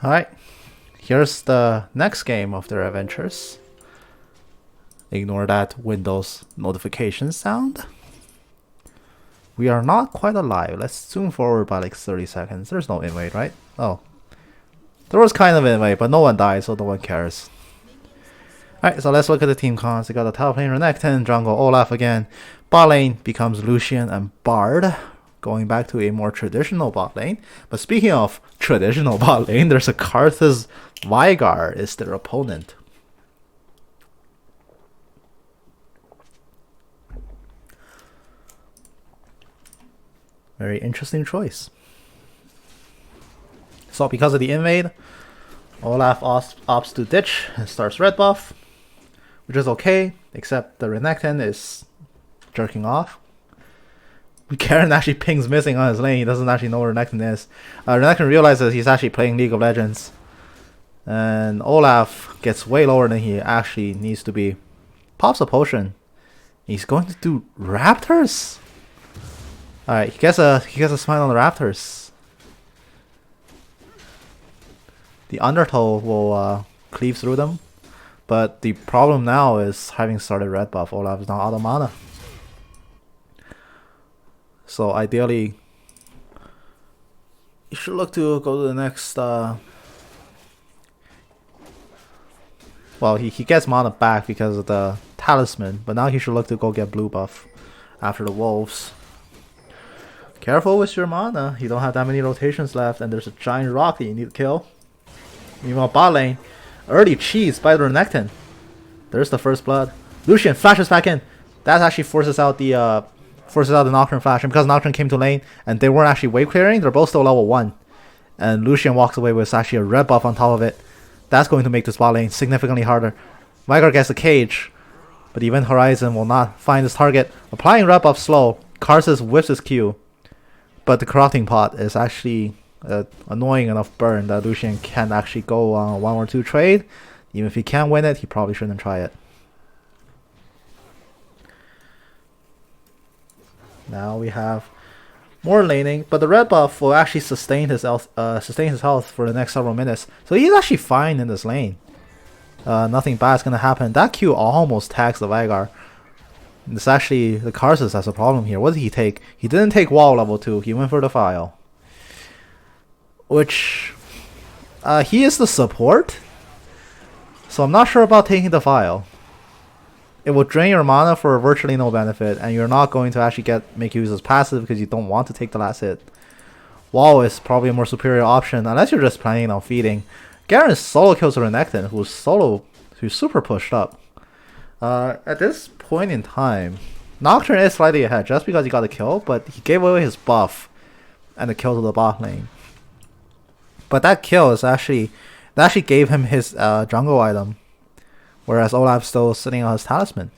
Alright, here's the next game of their adventures. Ignore that Windows notification sound. We are not quite alive. Let's zoom forward by like 30 seconds. There's no invade, right? Oh. There was kind of invade, but no one died, so no one cares. Alright, so let's look at the team cons. We got the top lane Renekton, jungle Olaf again. Bot lane becomes Lucian and Bard, going back to a more traditional bot lane. But speaking of traditional bot lane, there's a Karthus Veigar is their opponent. Very interesting choice. So because of the invade, Olaf opts to ditch and starts red buff, which is okay, except the Renekton is jerking off. Garen actually pings missing on his lane. He doesn't actually know where Renekton is. Renekton realizes he's actually playing League of Legends. And Olaf gets way lower than he actually needs to be. Pops a potion. He's going to do Raptors? Alright, he gets a smite on the Raptors. The Undertow will cleave through them. But the problem now is having started red buff, Olaf is now out of mana. So ideally, you should look to go to the next. Well, he gets mana back because of the talisman, but now he should look to go get blue buff after the wolves. Careful with your mana, you don't have that many rotations left, and there's a giant rock that you need to kill. Meanwhile, bot lane, early cheese by the Renekton. There's the first blood. Lucian flashes back in. That actually forces out the Nocturne flash, and because Nocturne came to lane and they weren't actually wave clearing, they're both still level 1. And Lucian walks away with actually a red buff on top of it. That's going to make this bot lane significantly harder. Veigar gets a cage, but Event Horizon will not find his target. Applying red buff slow, Karthus whips his Q, but the corrupting pot is actually annoying enough burn that Lucian can actually go on a 1 or 2 trade. Even if he can't win it, he probably shouldn't try it. Now we have more laning, but the red buff will actually sustain his health for the next several minutes. So he's actually fine in this lane. Nothing bad is gonna happen. That Q almost tags the Veigar. It's actually the Karthus has a problem here. What did he take? He didn't take wall level 2. He went for the file, which he is the support. So I'm not sure about taking the file. It will drain your mana for virtually no benefit, and you're not going to actually make use of passive because you don't want to take the last hit. Wall is probably a more superior option unless you're just planning on feeding. Garen solo kills the Renekton, who's super pushed up. At this point in time, Nocturne is slightly ahead just because he got a kill, but he gave away his buff and the kill to the bot lane. But that kill is actually gave him his jungle item. Whereas Olaf's still sitting on his talisman.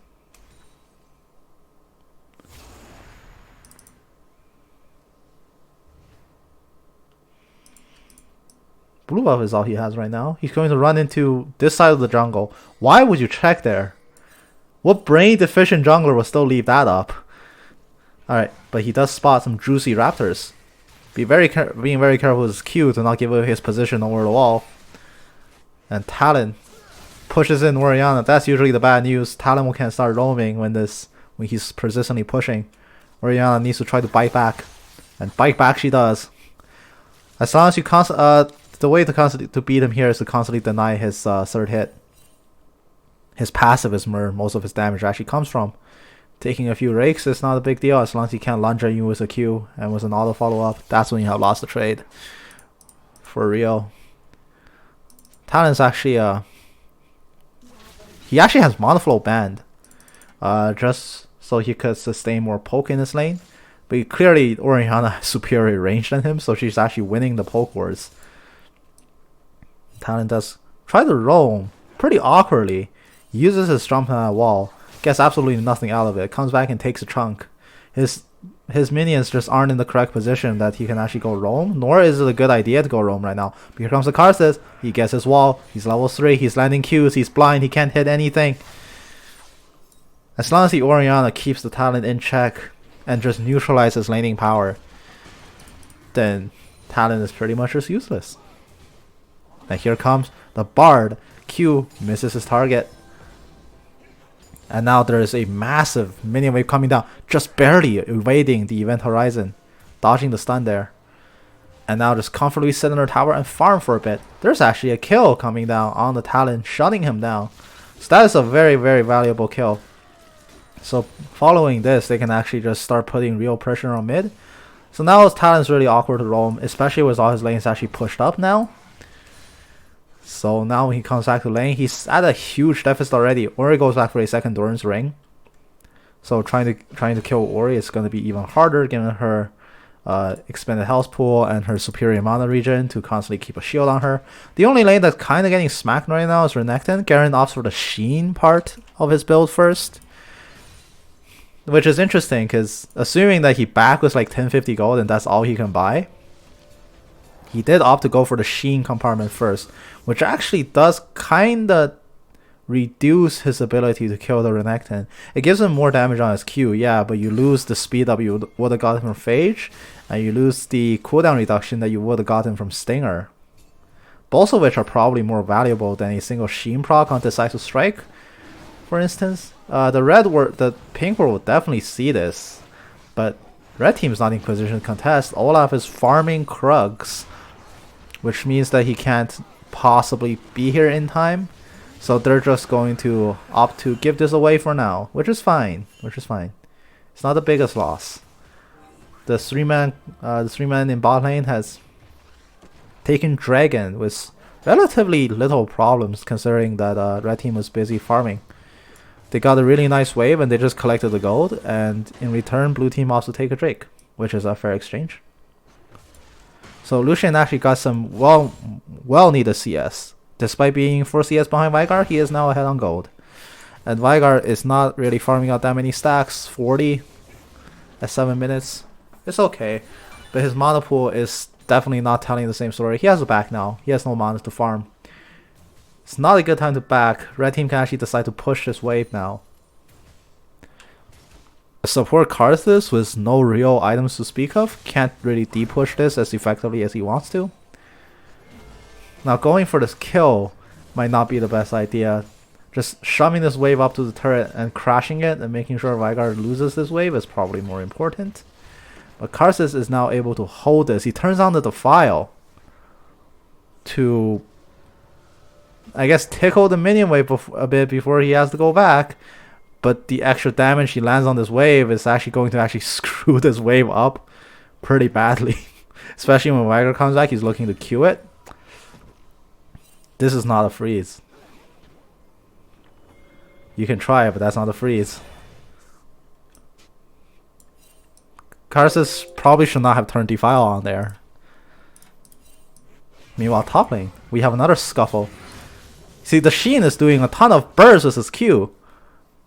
Blue buff is all he has right now. He's going to run into this side of the jungle. Why would you check there? What brain deficient jungler will still leave that up? Alright, but he does spot some juicy raptors. Being very careful with his Q to not give away his position over the wall. And Talon pushes in Orianna. That's usually the bad news. Talon can start roaming when he's persistently pushing. Orianna needs to try to bite back, and bite back she does. As long as you the way to beat him here is to constantly deny his third hit. His passive is where most of his damage actually comes from. Taking a few rakes is not a big deal as long as he can't lunge at you with a Q and with an auto follow up. That's when you have lost the trade. For real. Talon's actually he actually has Monoflow banned, just so he could sustain more poke in his lane. But clearly Orianna has superior range than him, so she's actually winning the poke wars. Talon does try to roam pretty awkwardly. He uses his jump on that wall, gets absolutely nothing out of it, comes back and takes a chunk. His minions just aren't in the correct position that he can actually go roam, nor is it a good idea to go roam right now. But here comes the Karthus. He gets his wall. He's level 3. He's landing Qs. He's blind. He can't hit anything. As long as the Orianna keeps the Talon in check and just neutralizes laning power, then Talon is pretty much just useless. And here comes the Bard. Q misses his target. And now there is a massive minion wave coming down, just barely evading the event horizon, dodging the stun there. And now just comfortably sit in their tower and farm for a bit. There's actually a kill coming down on the Talon, shutting him down. So that is a very, very valuable kill. So following this, they can actually just start putting real pressure on mid. So now his Talon's really awkward to roam, especially with all his lanes actually pushed up now. So now when he comes back to lane, he's at a huge deficit already. Ori goes back for a second Doran's ring. So trying to kill Ori is going to be even harder given her expanded health pool and her superior mana regen to constantly keep a shield on her. The only lane that's kind of getting smacked right now is Renekton. Garen opts for the Sheen part of his build first. Which is interesting because assuming that he back was like 1050 gold and that's all he can buy, he did opt to go for the Sheen compartment first, which actually does kinda reduce his ability to kill the Renekton. It gives him more damage on his Q, yeah, but you lose the speed up you would have gotten from Phage, and you lose the cooldown reduction that you would have gotten from Stinger. Both of which are probably more valuable than a single Sheen proc on Decisive Strike, for instance. The pink world will definitely see this, but red team's not in position to contest. Olaf is farming Krugs, which means that he can't possibly be here in time. So they're just going to opt to give this away for now, which is fine. It's not the biggest loss. The three man in bot lane has taken Dragon with relatively little problems, considering that red team was busy farming. They got a really nice wave and they just collected the gold, and in return blue team also take a Drake, which is a fair exchange. So Lucian actually got some well needed CS. Despite being 4 CS behind Veigar, he is now ahead on gold. And Veigar is not really farming out that many stacks, 40 at 7 minutes. It's okay, but his mana pool is definitely not telling the same story. He has a back now, he has no mana to farm. It's not a good time to back. Red team can actually decide to push this wave now. Support Karthus with no real items to speak of can't really de-push this as effectively as he wants to. Now going for this kill might not be the best idea. Just shoving this wave up to the turret and crashing it and making sure Veigar loses this wave is probably more important. But Karthus is now able to hold this. He turns on the Defile to, I guess, tickle the minion wave a bit before he has to go back. But the extra damage he lands on this wave is actually going to actually screw this wave up pretty badly. Especially when Veigar comes back, he's looking to Q it. This is not a freeze. You can try it, but that's not a freeze. Karthus probably should not have turned Defile on there. Meanwhile, top lane, we have another scuffle. See, the Sheen is doing a ton of bursts with his Q.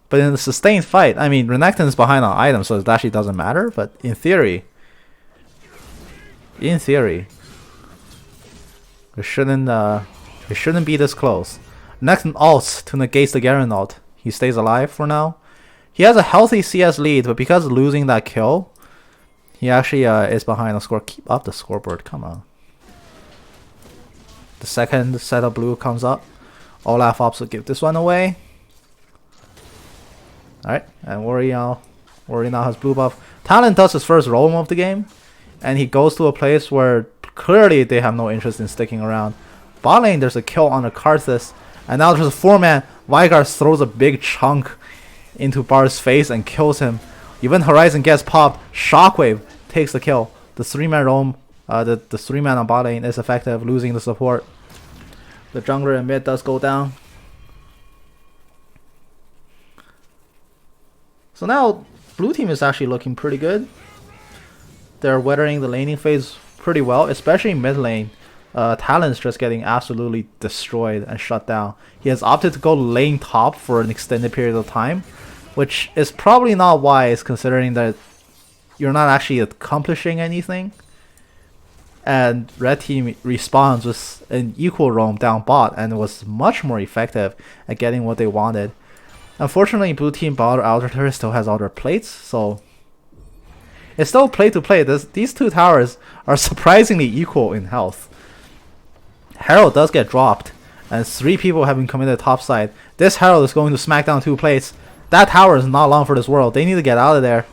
But in the sustained fight, I mean, Renekton is behind on items, so it actually doesn't matter. But in theory, it shouldn't be this close. Renekton ults to negate the Garen ult. He stays alive for now. He has a healthy CS lead, but because of losing that kill, he actually is behind the score. Keep up the scoreboard, come on. The second set of blue comes up. Olaf opts to give this one away. Alright, and Ori now has blue buff. Talon does his first roam of the game, and he goes to a place where clearly they have no interest in sticking around. Bot lane, there's a kill on the Karthus, and now there's a 4-man. Veigar throws a big chunk into Bard's face and kills him. Even Horizon gets popped. Shockwave takes the kill. The 3-man roam, the 3-man on bot lane is effective, losing the support. The jungler in mid does go down. So now, blue team is actually looking pretty good. They're weathering the laning phase pretty well, especially mid lane. Talon's just getting absolutely destroyed and shut down. He has opted to go lane top for an extended period of time, which is probably not wise considering that you're not actually accomplishing anything. And red team responds with an equal roam down bot and was much more effective at getting what they wanted. Unfortunately, blue team bot outer turret still has all their plates, so it's still play to play. These two towers are surprisingly equal in health. Herald does get dropped, and 3 people have been committed topside. This Herald is going to smack down 2 plates. That tower is not long for this world. They need to get out of there.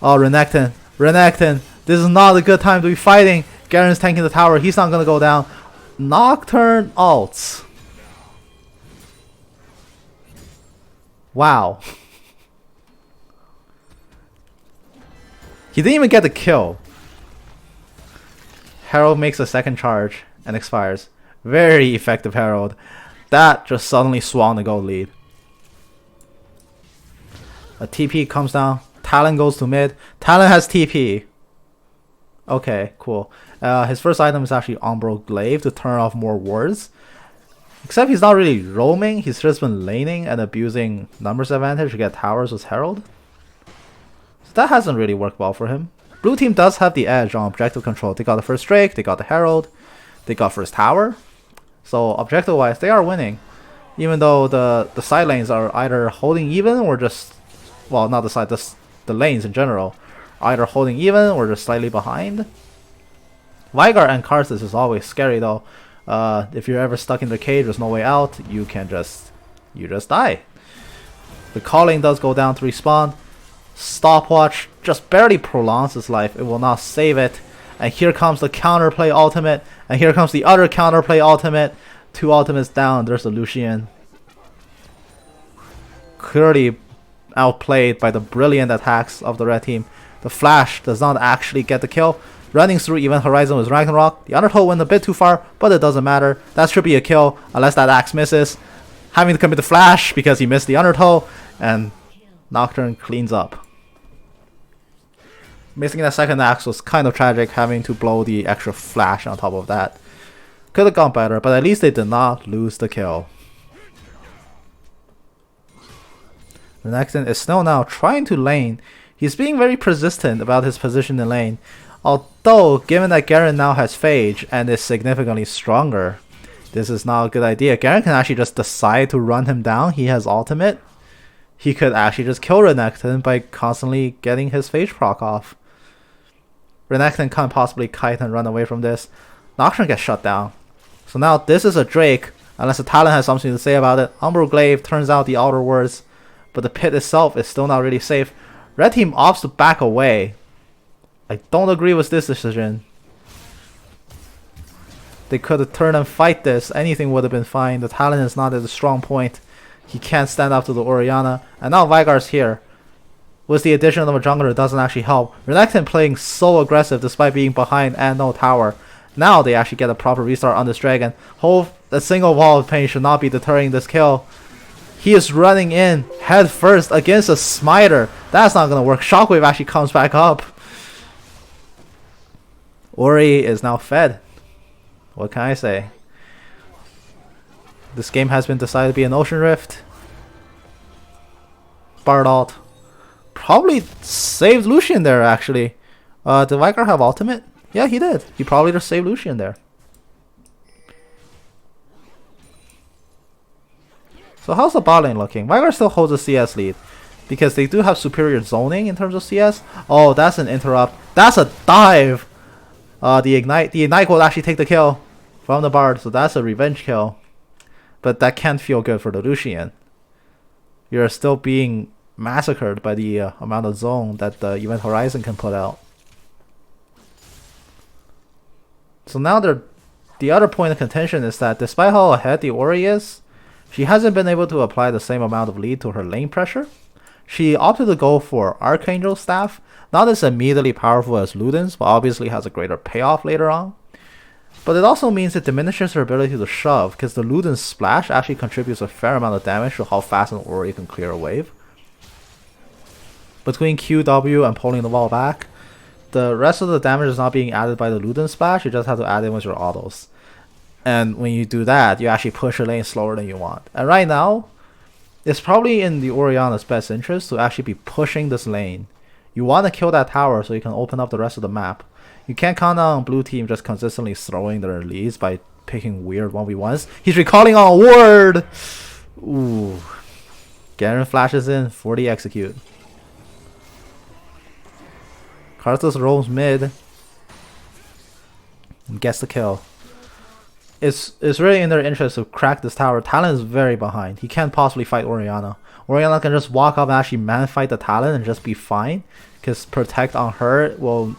Oh, Renekton. Renekton. This is not a good time to be fighting. Garen's tanking the tower. He's not going to go down. Nocturne ults. Wow. He didn't even get the kill. Herald makes a second charge and expires. Very effective Herald. That just suddenly swung the gold lead. A TP comes down. Talon goes to mid. Talon has TP. Okay, cool. His first item is actually Umbral Glaive to turn off more wards. Except he's not really roaming. He's just been laning and abusing numbers advantage to get towers with Herald. So that hasn't really worked well for him. Blue team does have the edge on objective control. They got the first Drake, they got the Herald, they got first tower. So objective wise, they are winning. Even though the side lanes are either holding even or just, well, not the side, the lanes in general, either holding even or just slightly behind. Veigar and Karthus is always scary though. If you're ever stuck in the cage, there's no way out, you just die. The calling does go down to respawn. Stopwatch just barely prolongs his life. It will not save it. And here comes the counterplay ultimate. And here comes the other counterplay ultimate. 2 ultimates down. There's the Lucian. Clearly outplayed by the brilliant attacks of the red team. The Flash does not actually get the kill. Running through Event Horizon with Ragnarok. The Undertow went a bit too far, but it doesn't matter. That should be a kill unless that axe misses. Having to commit the Flash because he missed the Undertow. And Nocturne cleans up. Missing that second axe was kind of tragic, having to blow the extra flash on top of that. Could have gone better, but at least they did not lose the kill. Renekton is still now trying to lane. He's being very persistent about his position in lane. Although, given that Garen now has Phage and is significantly stronger, this is not a good idea. Garen can actually just decide to run him down. He has ultimate. He could actually just kill Renekton by constantly getting his Phage proc off. Renekton can't possibly kite and run away from this. Nocturne gets shut down. So now this is a Drake, unless the Talon has something to say about it. Umbral Glaive turns out the outer wards, but the pit itself is still not really safe. Red team opts to back away. I don't agree with this decision. They could have turned and fight this. Anything would have been fine. The Talon is not at a strong point. He can't stand up to the Orianna. And now Veigar's here. With the addition of a jungler, it doesn't actually help. Renekton playing so aggressive despite being behind and no tower. Now they actually get a proper restart on this dragon. A single wall of pain should not be deterring this kill. He is running in head first against a smiter. That's not going to work. Shockwave actually comes back up. Ori is now fed. What can I say? This game has been decided to be an Ocean Rift. Bardalt probably saved Lucian there, actually. Did Veigar have ultimate? Yeah, he did. He probably just saved Lucian there. So how's the bot lane looking? Veigar still holds a CS lead, because they do have superior zoning in terms of CS. Oh, that's an interrupt. That's a dive! The Ignite will actually take the kill from the Bard, so that's a revenge kill. But that can't feel good for the Lucian. You're still being massacred by the amount of zone that the Event Horizon can put out. So now the other point of contention is that despite how ahead the Ori is, she hasn't been able to apply the same amount of lead to her lane pressure. She opted to go for Archangel Staff, not as immediately powerful as Luden's, but obviously has a greater payoff later on. But it also means it diminishes her ability to shove, because the Luden's splash actually contributes a fair amount of damage to how fast an Ori can clear a wave. Between QW and pulling the wall back, the rest of the damage is not being added by the Luden splash, you just have to add in with your autos. And when you do that, you actually push your lane slower than you want. And right now, it's probably in the Orianna's best interest to actually be pushing this lane. You want to kill that tower so you can open up the rest of the map. You can't count on blue team just consistently throwing their leads by picking weird 1v1s. He's recalling on a ward! Ooh. Garen flashes in, 40 execute. Karthus roams mid and gets the kill. it's really in their interest to crack this tower. Talon is very behind. He can't possibly fight Orianna. Orianna can just walk up and actually man fight the Talon and just be fine, because protect on her will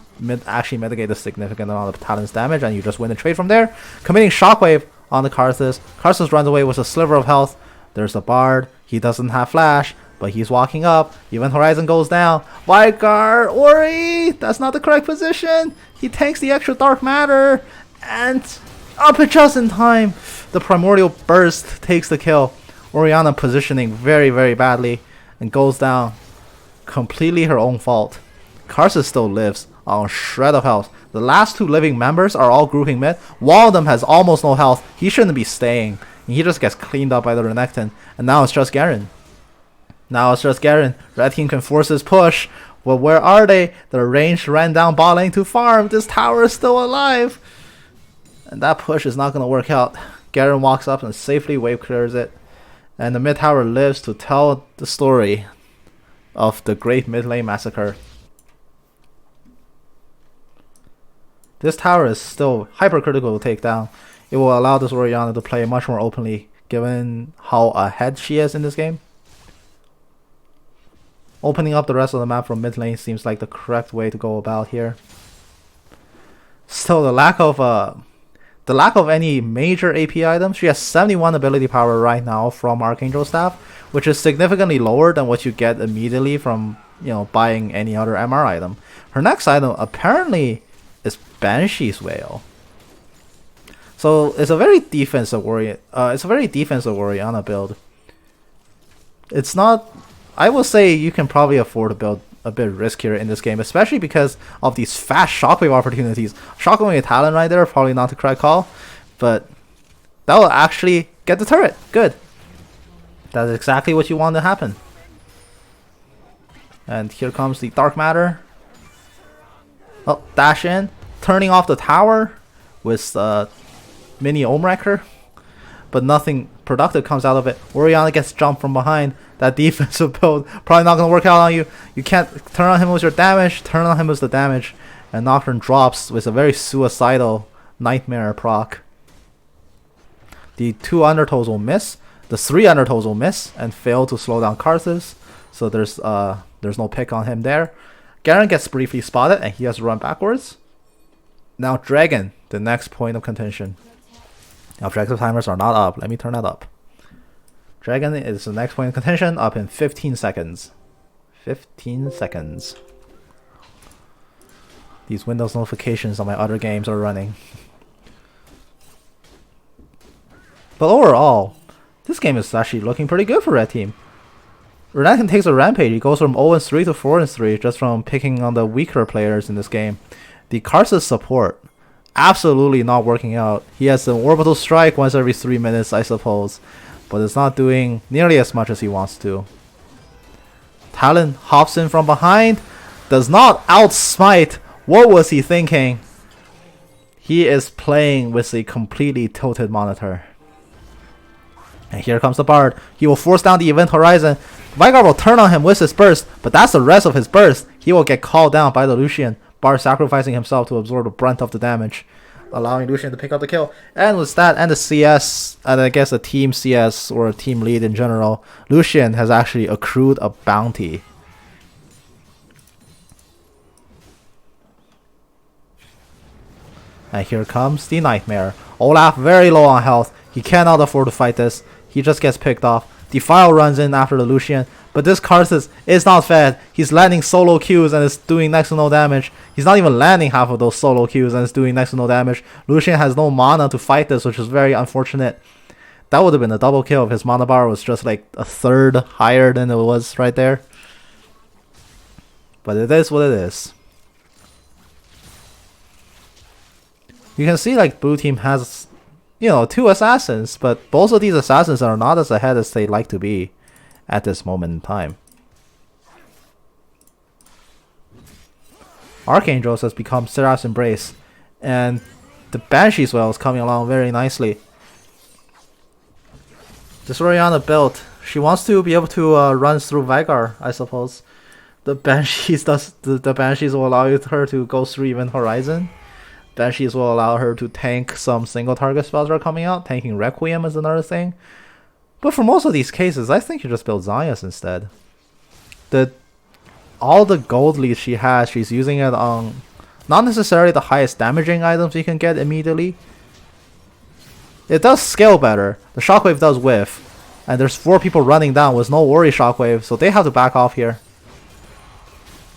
actually mitigate a significant amount of Talon's damage, and you just win the trade from there. Committing Shockwave on the Karthus. Karthus runs away with a sliver of health. There's the Bard. He doesn't have flash, but he's walking up. Event Horizon goes down. Wildcard, Ori! That's not the correct position. He takes the extra Dark Matter, and up it just in time. The Primordial Burst takes the kill. Orianna positioning very, very badly and goes down. Completely her own fault. Karthus still lives on a shred of health. The last two living members are all grouping mid. One of them has almost no health. He shouldn't be staying. He just gets cleaned up by the Renekton. And now it's just Garen. Red team can force his push. Well, where are they? The range ran down bot lane to farm. This tower is still alive. And that push is not going to work out. Garen walks up and safely wave clears it. And the mid tower lives to tell the story of the great mid lane massacre. This tower is still hypercritical to take down. It will allow this Orianna to play much more openly, given how ahead she is in this game. Opening up the rest of the map from mid lane seems like the correct way to go about here. Still, the lack of any major AP items. She has 71 ability power right now from Archangel Staff, which is significantly lower than what you get immediately from, buying any other MR item. Her next item apparently is Banshee's Wail. So it's a very defensive Orianna build. It's not. I will say you can probably afford to build a bit riskier in this game, especially because of these fast shockwave opportunities. Shockwave with Talon right there, probably not the correct call, but that will actually get the turret. Good. That's exactly what you want to happen. And here comes the Dark Matter. Oh, dash in, turning off the tower with mini Omewrecker, but nothing productive comes out of it. Orianna gets jumped from behind. That defensive build probably not going to work out on you. You can't turn on him with your damage, turn on him with the damage, and Nocturne drops with a very suicidal Nightmare proc. The 2 Undertows will miss, the 3 Undertows will miss, and fail to slow down Karthus, so there's no pick on him there. Garen gets briefly spotted, and he has to run backwards. Now Dragon, the next point of contention. Objective timers are not up. Let me turn that up. Dragon is the next point of contention, up in 15 seconds. 15 seconds. These Windows notifications on my other games are running. But overall, this game is actually looking pretty good for Red Team. Renekton takes a rampage. He goes from 0-3 to 4-3 just from picking on the weaker players in this game. The Karthus support, absolutely not working out. He has an orbital strike once every 3 minutes, I suppose, but it's not doing nearly as much as he wants to. Talon hops in from behind, does not outsmite. What was he thinking? He is playing with a completely tilted monitor. And here comes the Bard. He will force down the Event Horizon. Veigar will turn on him with his burst, but that's the rest of his burst. He will get called down by the Lucian. Bard sacrificing himself to absorb the brunt of the damage, allowing Lucian to pick up the kill. And with that and the CS, and I guess a team CS or a team lead in general, Lucian has actually accrued a bounty. And here comes the Nightmare. Olaf very low on health. He cannot afford to fight this. He just gets picked off. Defile runs in after the Lucian, but this Karthus is not fed. He's landing solo Qs and is doing next to no damage. He's not even landing half of those solo Qs and is doing next to no damage. Lucian has no mana to fight this, which is very unfortunate. That would have been a double kill if his mana bar was just like a third higher than it was right there. But it is what it is. You can see like blue team has, 2 assassins, but both of these assassins are not as ahead as they'd like to be at this moment in time. Archangels has become Seraph's Embrace, and the Banshee's Wail is coming along very nicely. This Orianna build, she wants to be able to run through Veigar, I suppose. The Banshees the Banshees will allow her to go through Event Horizon. Banshees will allow her to tank some single target spells that are coming out. Tanking Requiem is another thing. But for most of these cases, I think you just build Zayas instead. All the gold leads she has, she's using it on not necessarily the highest damaging items you can get immediately. It does scale better. The Shockwave does whiff. And there's 4 people running down with no worry Shockwave, so they have to back off here.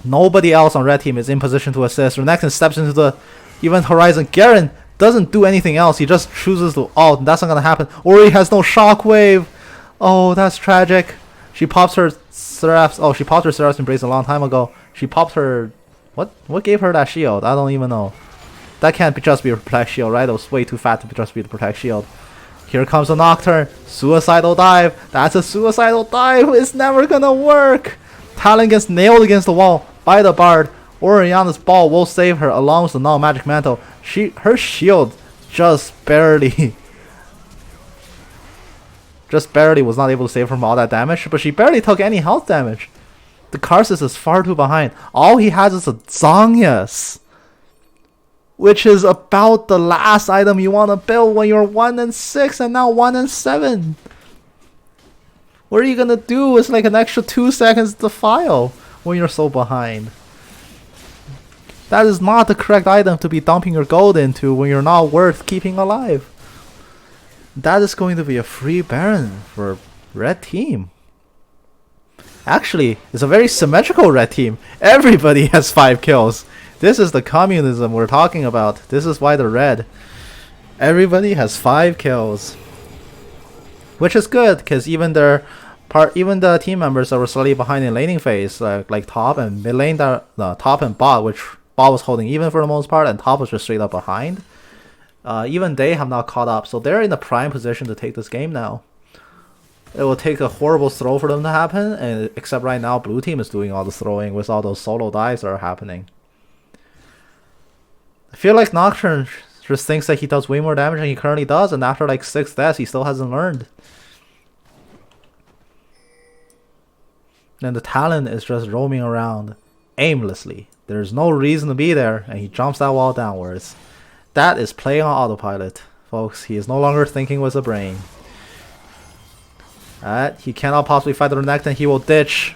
Nobody else on red team is in position to assist. Renekton steps into the Event Horizon. Garen doesn't do anything else. He just chooses to ult, and that's not gonna happen. Ori has no Shockwave. Oh, that's tragic. She pops her Seraph's. Oh, she popped her Seraph's Embrace a long time ago. She popped her. What gave her that shield? I don't even know. That can't just be a Protect Shield, right? It was way too fat to just be the Protect Shield. Here comes a Nocturne. Suicidal dive. That's a suicidal dive. It's never gonna work. Talon gets nailed against the wall by the Bard. Orianna's ball will save her along with the non-magic mantle. Her shield just barely was not able to save her from all that damage, but she barely took any health damage. The Karsus is far too behind. All he has is a Zhonya's, which is about the last item you want to build when you're 1-6 and now 1-7. What are you gonna do? It's like an extra 2 seconds to file when you're so behind. That is not the correct item to be dumping your gold into when you're not worth keeping alive. That is going to be a free Baron for red team. Actually, it's a very symmetrical red team. Everybody has 5 kills. This is the communism we're talking about. This is why they're red. Everybody has 5 kills. Which is good, because even the team members that were slightly behind in laning phase, like top and mid lane, top and bot, which bot was holding even for the most part, and top was just straight up behind. Even they have not caught up, so they're in the prime position to take this game now. It will take a horrible throw for them to happen, and except right now, blue team is doing all the throwing with all those solo dives that are happening. I feel like Nocturne just thinks that he does way more damage than he currently does, and after like 6 deaths, he still hasn't learned. And the Talon is just roaming around aimlessly. There's no reason to be there, and he jumps that wall downwards. That is playing on autopilot, folks. He is no longer thinking with a brain. Alright, he cannot possibly fight the Renekton. He will ditch.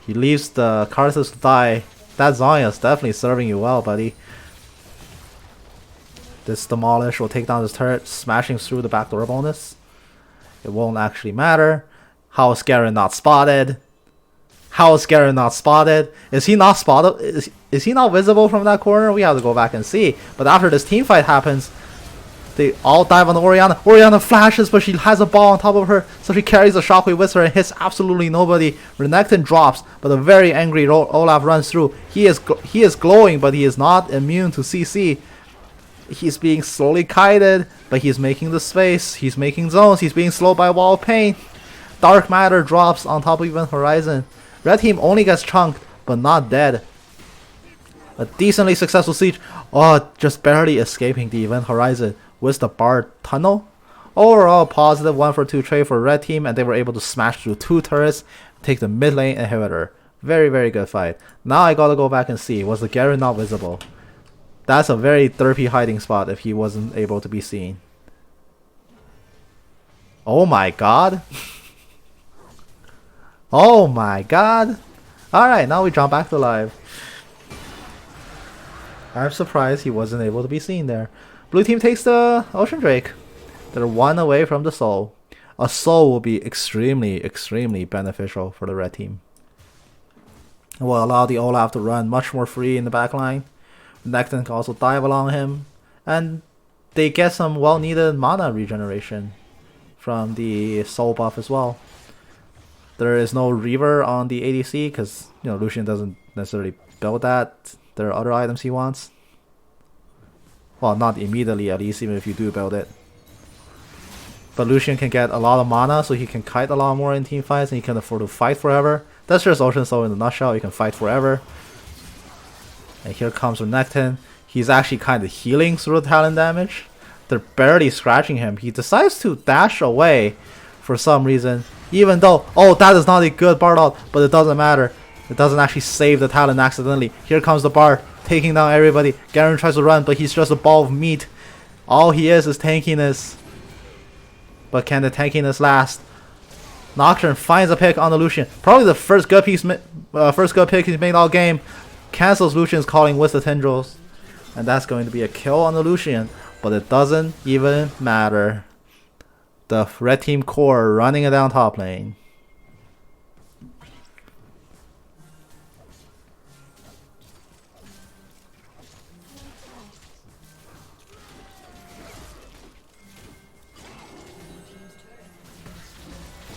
He leaves the Karthus to die. That Zhonya is definitely serving you well, buddy. This Demolish will take down this turret, smashing through the backdoor bonus. It won't actually matter. How is Garen not spotted? How is Garen not spotted? Is he not spotted? Is he not visible from that corner? We have to go back and see. But after this team fight happens, they all dive on the Orianna. Orianna flashes, but she has a ball on top of her, so she carries the Shockwave with her and hits absolutely nobody. Renekton drops, but a very angry Olaf runs through. He is glowing, but he is not immune to CC. He's being slowly kited, but he's making the space. He's making zones. He's being slowed by Wall of Pain. Dark Matter drops on top of Event Horizon. Red team only gets chunked, but not dead. A decently successful siege. Oh, just barely escaping the Event Horizon with the Bard Tunnel. Overall, positive 1 for 2 trade for red team, and they were able to smash through 2 turrets, take the mid lane inhibitor. Very, very good fight. Now I gotta go back and see, was the Garen not visible? That's a very derpy hiding spot if he wasn't able to be seen. Oh my god. Oh my god. Alright, now we jump back to live. I'm surprised he wasn't able to be seen there. Blue team takes the Ocean Drake. They're 1 away from the soul. A soul will be extremely, extremely beneficial for the red team. It will allow the Olaf to run much more free in the backline. Renekton can also dive along him. And they get some well-needed mana regeneration from the soul buff as well. There is no Reaver on the ADC because Lucian doesn't necessarily build that. There are other items he wants. Well, not immediately at least, even if you do build it. But Lucian can get a lot of mana, so he can kite a lot more in team fights, and he can afford to fight forever. That's just Ocean Soul in a nutshell. You can fight forever. And here comes Renekton. He's actually kind of healing through the talent damage. They're barely scratching him. He decides to dash away for some reason. Even though, oh, that is not a good Bard ult, but it doesn't matter. It doesn't actually save the talent accidentally. Here comes the Bard. taking down everybody. Garen tries to run, but he's just a ball of meat. All he is tankiness. But can the tankiness last? Nocturne finds a pick on the Lucian. Probably the first good pick he's made all game. Cancels Lucian's calling with the tendrils. And that's going to be a kill on the Lucian. But it doesn't even matter. The red team core running it down top lane.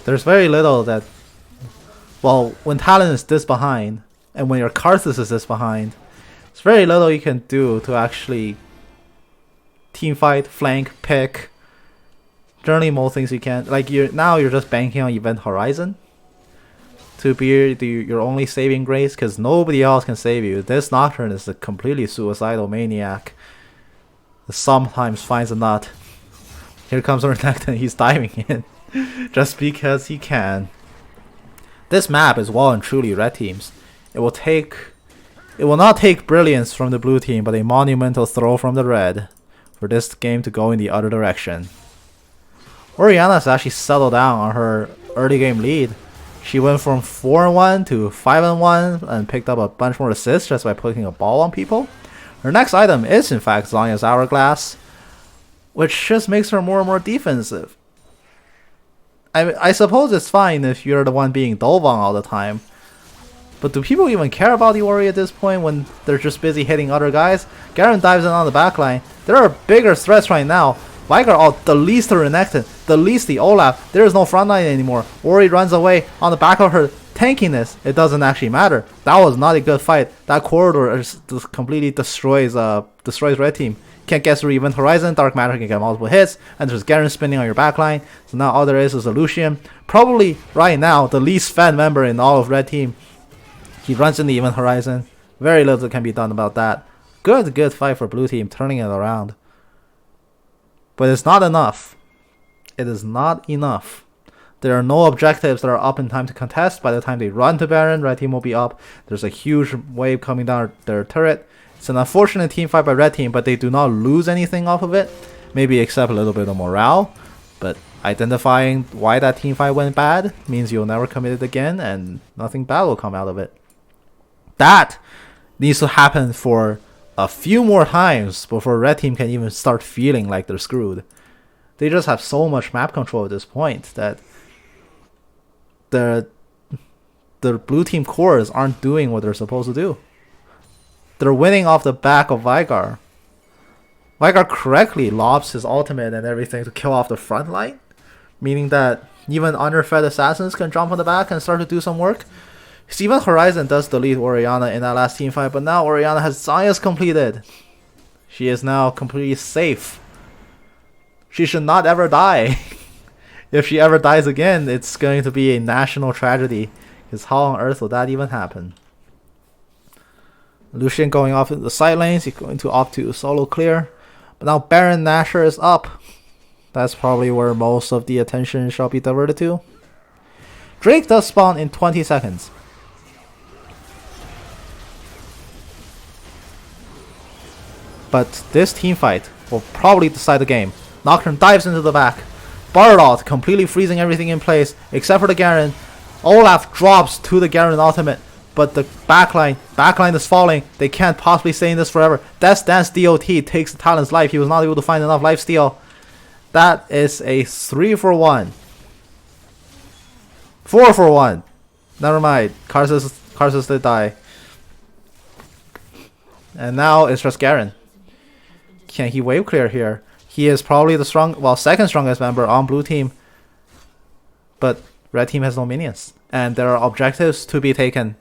There's very little that, well, when Talon is this behind, and when your Karthus is this behind, there's very little you can do to actually team fight, flank, pick. Generally, most things you can. Like you're just banking on Event Horizon to be your only saving grace, because nobody else can save you. This Nocturne is a completely suicidal maniac. Sometimes finds a nut. Here comes Renekton, he's diving in. Just because he can. This map is well and truly red team's. It will not take brilliance from the blue team, but a monumental throw from the red for this game to go in the other direction. Orianna's actually settled down on her early game lead. She went from 4-1 to 5-1 and picked up a bunch more assists just by putting a ball on people. Her next item is in fact Zhonya's Hourglass, which just makes her more and more defensive. I suppose it's fine if you're the one being Dolvang all the time. But do people even care about the Ori at this point when they're just busy hitting other guys? Garen dives in on the backline. There are bigger threats right now. Veigar the least the Renekton, the least the Olaf. There is no frontline anymore. Ori runs away on the back of her tankiness. It doesn't actually matter. That was not a good fight. That corridor just completely destroys red team. Can't get through Event Horizon, Dark Matter can get multiple hits, and there's Garen spinning on your backline. So now all there is a Lucian. Probably right now the least fed member in all of red team. He runs in the Event Horizon. Very little can be done about that. Good fight for blue team, turning it around. But it's not enough. It is not enough. There are no objectives that are up in time to contest. By the time they run to Baron, red team will be up. There's a huge wave coming down their turret. It's an unfortunate team fight by red team, but they do not lose anything off of it. Maybe except a little bit of morale. But identifying why that team fight went bad means you'll never commit it again, and nothing bad will come out of it. That needs to happen for a few more times before red team can even start feeling like they're screwed. They just have so much map control at this point that the blue team cores aren't doing what they're supposed to do. They're winning off the back of Veigar. Veigar correctly lobs his ultimate and everything to kill off the front line, meaning that even underfed assassins can jump on the back and start to do some work. Even Horizon does delete Orianna in that last team fight, but now Orianna has Zayas completed. She is now completely safe. She should not ever die. If she ever dies again, it's going to be a national tragedy. Because how on earth will that even happen? Lucian going off into the side lanes. He's going to opt to solo clear. But now Baron Nashor is up. That's probably where most of the attention shall be diverted to. Drake does spawn in 20 seconds. But this team fight will probably decide the game. Nocturne dives into the back. Bardot completely freezing everything in place except for the Garen. Olaf drops to the Garen ultimate, but the backline is falling. They can't possibly stay in this forever. Death's Dance DOT takes the Talon's life. He was not able to find enough lifesteal. That is a 3-for-1. 4-for-1. Never mind. Karthus did die. And now it's just Garen. Can he wave clear here? He is probably the second strongest member on blue team. But red team has no minions. And there are objectives to be taken.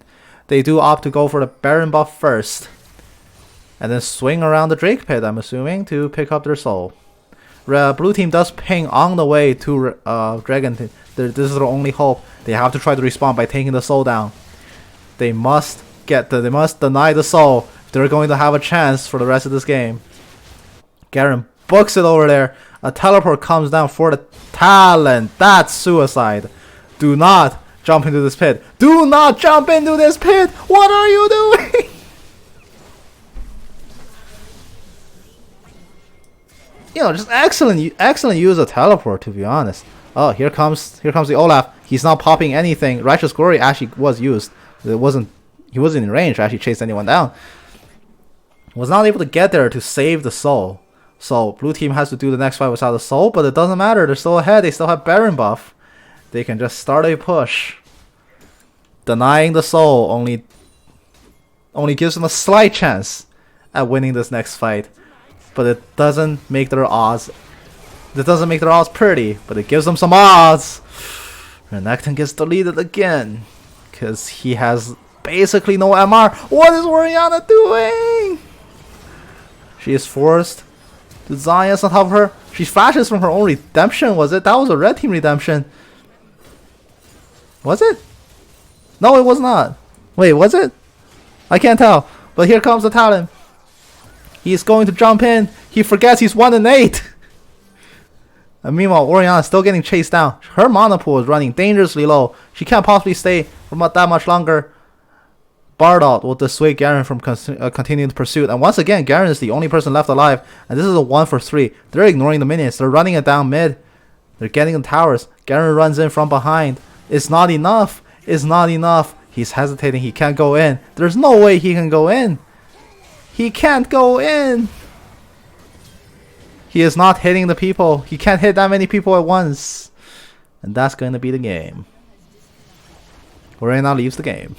They do opt to go for the Baron buff first. And then swing around the Drake pit, I'm assuming, to pick up their soul. Blue team does ping on the way to Dragon. This is their only hope. They have to try to respawn by taking the soul down. They must deny the soul if they're going to have a chance for the rest of this game. Garen books it over there. A teleport comes down for the Talon. That's suicide. Do not jump into this pit. Do not jump into this pit. What are you doing? You know, just excellent use of teleport, to be honest. Oh, here comes the Olaf. He's not popping anything. Righteous Glory actually was used. He wasn't in range to actually chase anyone down. Was not able to get there to save the soul. So blue team has to do the next fight without the soul, but it doesn't matter. They're still ahead. They still have Baron buff. They can just start a push. Denying the soul only gives them a slight chance at winning this next fight, but it doesn't make their odds. It doesn't make their odds pretty, but it gives them some odds. Renekton gets deleted again because he has basically no MR. What is Orianna doing? She is forced to Zion's on top of her. She flashes from her own redemption, was it? That was a red team redemption. Was it? No, it was not. Wait, was it? I can't tell. But here comes the Talon. He's going to jump in. He forgets he's 1-8. And meanwhile, Orianna is still getting chased down. Her mana pool is running dangerously low. She can't possibly stay for that much longer. Bardot will dissuade Garen from continuing the pursuit. And once again, Garen is the only person left alive. And this is a 1-for-3. They're ignoring the minions. They're running it down mid. They're getting the towers. Garen runs in from behind. It's not enough. It's not enough. He's hesitating. He can't go in. There's no way he can go in. He can't go in. He is not hitting the people. He can't hit that many people at once. And that's going to be the game. Orianna leaves the game.